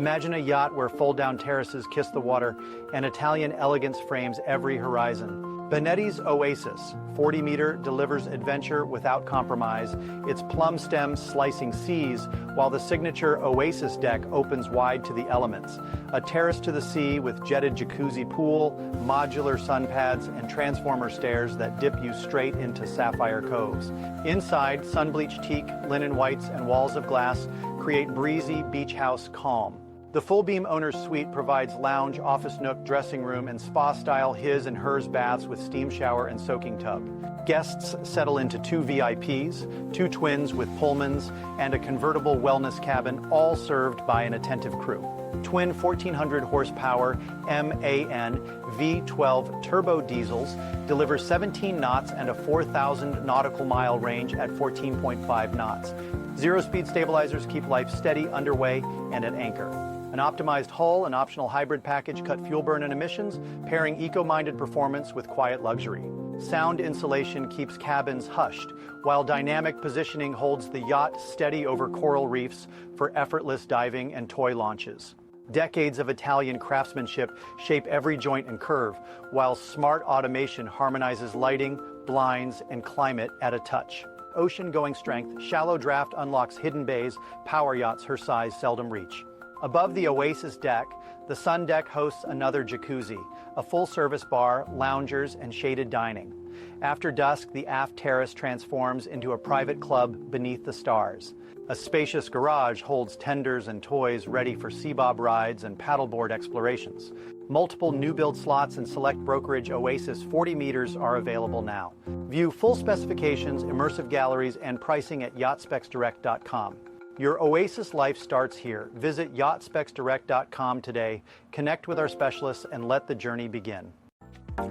Imagine a yacht where fold-down terraces kiss the water and Italian elegance frames every horizon. Benetti's Oasis 40M delivers adventure without compromise, its plum stems slicing seas, while the signature Oasis Deck opens wide to the elements. A terrace to the sea with jetted jacuzzi pool, modular sun pads, and transformer stairs that dip you straight into sapphire coves. Inside, sun-bleached teak, linen whites, and walls of glass create breezy beach house calm. The full-beam owner's suite provides lounge, office nook, dressing room, and spa-style his and hers baths with steam shower and soaking tub. Guests settle into 2 VIPs, 2 twins with Pullmans, and a convertible wellness cabin, all served by an attentive crew. Twin 1,400 horsepower MAN V12 turbo diesels deliver 17 knots and a 4,000 nautical mile range at 14.5 knots. Zero-speed stabilizers keep life steady, underway, and at anchor. An optimized hull and optional hybrid package cut fuel burn and emissions, pairing eco-minded performance with quiet luxury. Sound insulation keeps cabins hushed, while dynamic positioning holds the yacht steady over coral reefs for effortless diving and toy launches. Decades of Italian craftsmanship shape every joint and curve, while smart automation harmonizes lighting, blinds, and climate at a touch. Ocean-going strength, shallow draft unlocks hidden bays, power yachts her size seldom reach. Above the Oasis Deck, the Sun Deck hosts another jacuzzi, a full-service bar, loungers, and shaded dining. After dusk, the aft terrace transforms into a private club beneath the stars. A spacious garage holds tenders and toys ready for sea-bob rides and paddleboard explorations. Multiple new-build slots and select brokerage Oasis 40M are available now. View full specifications, immersive galleries, and pricing at yachtspecsdirect.com. Your Oasis life starts here. Visit yachtspecsdirect.com today, connect with our specialists, and let the journey begin.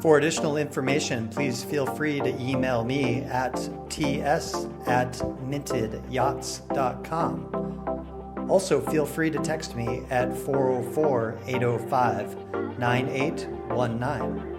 For additional information, please feel free to email me at ts@mintedyachts.com. Also, feel free to text me at 404-805-9819.